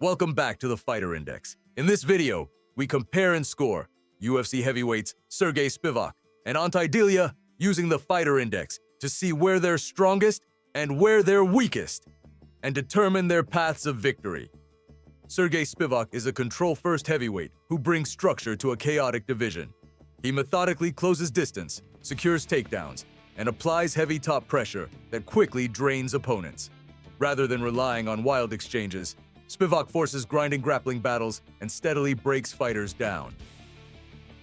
Welcome back to the Fighter Index. In this video, we compare and score UFC heavyweights Serghei Spivac and Ante Delija using the Fighter Index to see where they're strongest and where they're weakest, and determine their paths of victory. Serghei Spivac is a control-first heavyweight who brings structure to a chaotic division. He methodically closes distance, secures takedowns, and applies heavy top pressure that quickly drains opponents. Rather than relying on wild exchanges, Spivac forces grinding grappling battles and steadily breaks fighters down.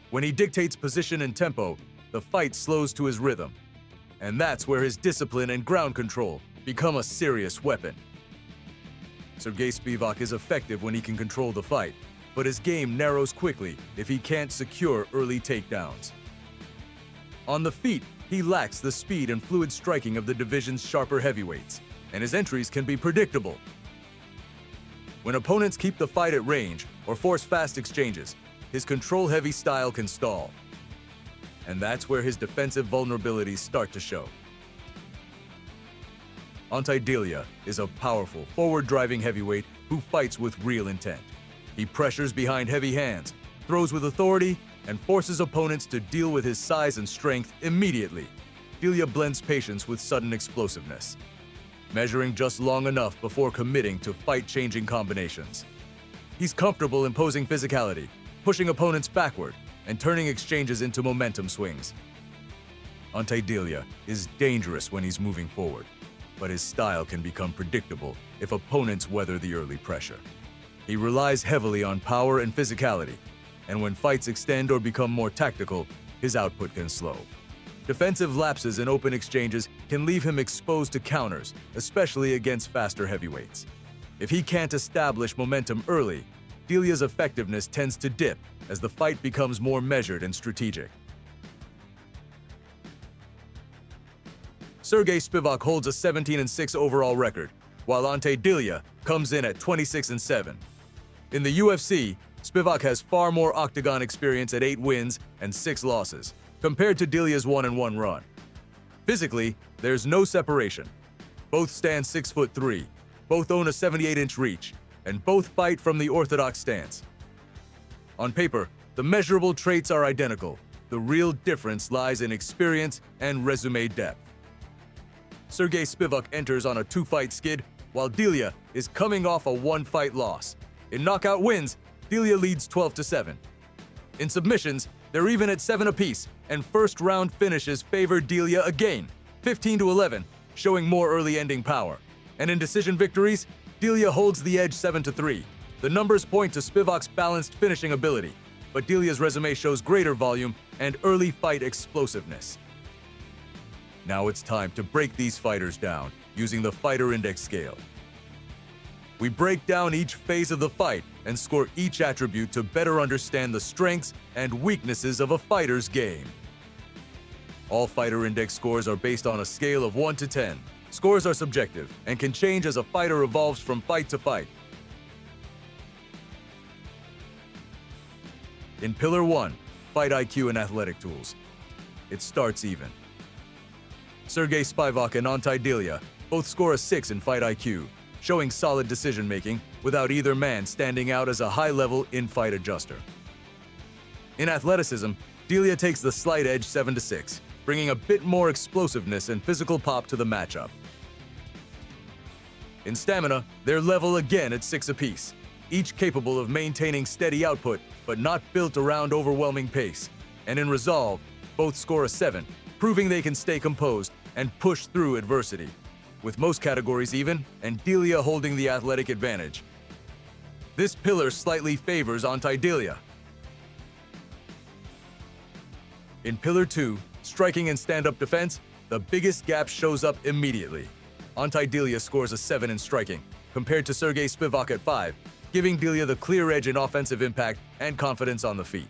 When he dictates position and tempo, the fight slows to his rhythm. And that's where his discipline and ground control become a serious weapon. Serghei Spivac is effective when he can control the fight, but his game narrows quickly if he can't secure early takedowns. On the feet, he lacks the speed and fluid striking of the division's sharper heavyweights, and his entries can be predictable. When opponents keep the fight at range or force fast exchanges, his control-heavy style can stall. And that's where his defensive vulnerabilities start to show. Ante Delija is a powerful, forward-driving heavyweight who fights with real intent. He pressures behind heavy hands, throws with authority, and forces opponents to deal with his size and strength immediately. Delija blends patience with sudden explosiveness, measuring just long enough before committing to fight-changing combinations. He's comfortable imposing physicality, pushing opponents backward, and turning exchanges into momentum swings. Ante Delija is dangerous when he's moving forward, but his style can become predictable if opponents weather the early pressure. He relies heavily on power and physicality, and when fights extend or become more tactical, his output can slow. Defensive lapses in open exchanges can leave him exposed to counters, especially against faster heavyweights. If he can't establish momentum early, Delija's effectiveness tends to dip as the fight becomes more measured and strategic. Serghei Spivac holds a 17-6 overall record, while Ante Delija comes in at 26-7. In the UFC, Spivac has far more octagon experience at 8 wins and 6 losses, compared to Delija's 1-1 run. Physically, there's no separation. Both stand 6'3", both own a 78-inch reach, and both fight from the orthodox stance. On paper, the measurable traits are identical. The real difference lies in experience and resume depth. Serghei Spivac enters on a 2-fight skid, while Delija is coming off a 1-fight loss. In knockout wins, Delija leads 12-7. In submissions, they're even at 7 apiece, and first-round finishes favor Delija again, 15-11, showing more early ending power. And in decision victories, Delija holds the edge 7-3. The numbers point to Spivac's balanced finishing ability, but Delija's resume shows greater volume and early fight explosiveness. Now it's time to break these fighters down using the Fighter Index scale. We break down each phase of the fight and score each attribute to better understand the strengths and weaknesses of a fighter's game. All Fighter Index scores are based on a scale of 1 to 10. Scores are subjective and can change as a fighter evolves from fight to fight. In Pillar 1, Fight IQ and Athletic Tools, it starts even. Serghei Spivac and Ante Delija both score a 6 in Fight IQ, showing solid decision-making without either man standing out as a high-level in-fight adjuster. In athleticism, Delija takes the slight edge 7-6, bringing a bit more explosiveness and physical pop to the matchup. In stamina, they're level again at 6 apiece, each capable of maintaining steady output but not built around overwhelming pace. And in resolve, both score a 7, proving they can stay composed and push through adversity, with most categories even, and Delija holding the athletic advantage. This pillar slightly favors Ante Delija. In Pillar 2, striking and stand-up defense, the biggest gap shows up immediately. Ante Delija scores a 7 in striking, compared to Serghei Spivac at 5, giving Delija the clear edge in offensive impact and confidence on the feet.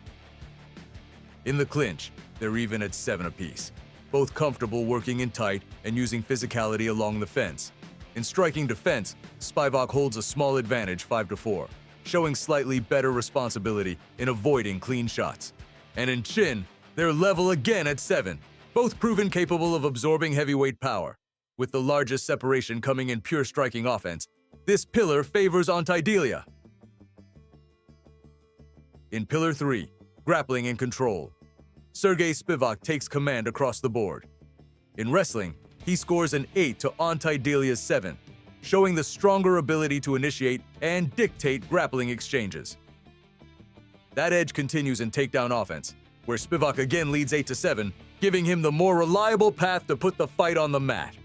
In the clinch, they're even at 7 apiece, both comfortable working in tight and using physicality along the fence. In striking defense, Spivac holds a small advantage 5-4, showing slightly better responsibility in avoiding clean shots. And in chin, they're level again at 7, both proven capable of absorbing heavyweight power. With the largest separation coming in pure striking offense, this pillar favors Ante Delija. In Pillar 3, grappling and control, Serghei Spivac takes command across the board. In wrestling, he scores an 8 to Ante Delija's 7, showing the stronger ability to initiate and dictate grappling exchanges. That edge continues in takedown offense, where Spivac again leads 8 to 7, giving him the more reliable path to put the fight on the mat.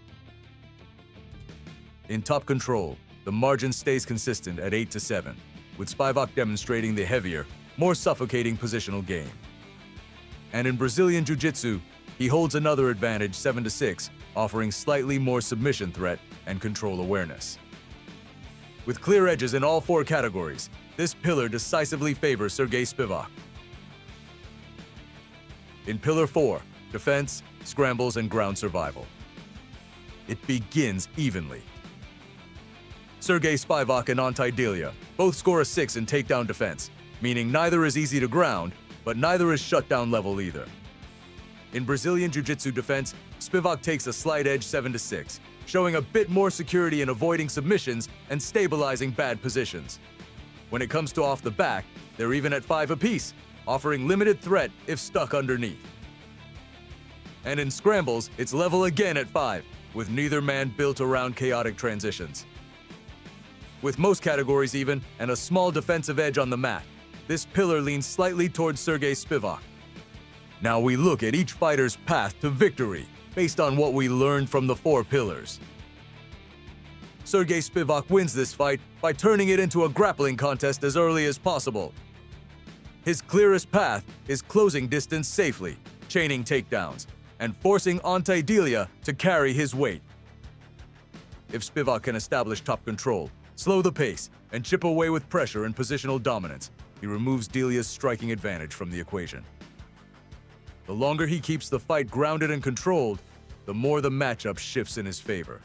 In top control, the margin stays consistent at 8 to 7, with Spivac demonstrating the heavier, more suffocating positional game. And in Brazilian Jiu-Jitsu, he holds another advantage 7 to 6, offering slightly more submission threat and control awareness. With clear edges in all 4 categories, this pillar decisively favors Serghei Spivac. In Pillar 4, defense, scrambles, and ground survival, it begins evenly. Serghei Spivac and Ante Delija both score a 6 in takedown defense, meaning neither is easy to ground, but neither is shutdown level either. In Brazilian Jiu-Jitsu defense, Spivac takes a slight edge 7 to 6, showing a bit more security in avoiding submissions and stabilizing bad positions. When it comes to off the back, they're even at 5 apiece, offering limited threat if stuck underneath. And in scrambles, it's level again at 5, with neither man built around chaotic transitions. With most categories even, and a small defensive edge on the mat, this pillar leans slightly towards Serghei Spivac. Now we look at each fighter's path to victory based on what we learned from the 4 pillars. Serghei Spivac wins this fight by turning it into a grappling contest as early as possible. His clearest path is closing distance safely, chaining takedowns, and forcing Ante Delija to carry his weight. If Spivac can establish top control, slow the pace, and chip away with pressure and positional dominance, he removes Delija's striking advantage from the equation. The longer he keeps the fight grounded and controlled, the more the matchup shifts in his favor.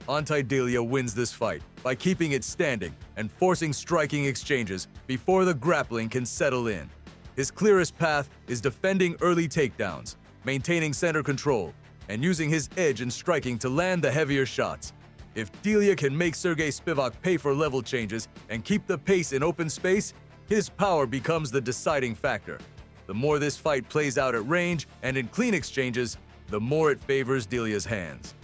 Ante Delija wins this fight by keeping it standing and forcing striking exchanges before the grappling can settle in. His clearest path is defending early takedowns, maintaining center control, and using his edge in striking to land the heavier shots. If Delija can make Serghei Spivac pay for level changes and keep the pace in open space, his power becomes the deciding factor. The more this fight plays out at range and in clean exchanges, the more it favors Delija's hands.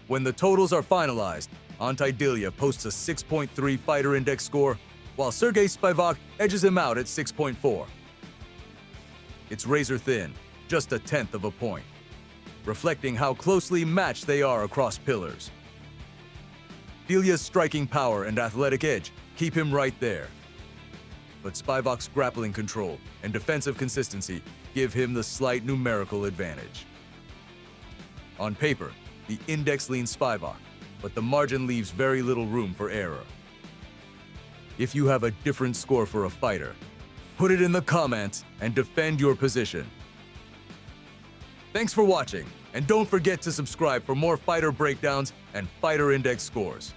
When the totals are finalized, Ante Delija posts a 6.3 fighter index score, while Serghei Spivac edges him out at 6.4. It's razor thin, just a tenth of a point, reflecting how closely matched they are across pillars. Delija's striking power and athletic edge keep him right there, but Spivac's grappling control and defensive consistency give him the slight numerical advantage. On paper, the index leans Spivac, but the margin leaves very little room for error. If you have a different score for a fighter, put it in the comments and defend your position. Thanks for watching, and don't forget to subscribe for more fighter breakdowns and fighter index scores.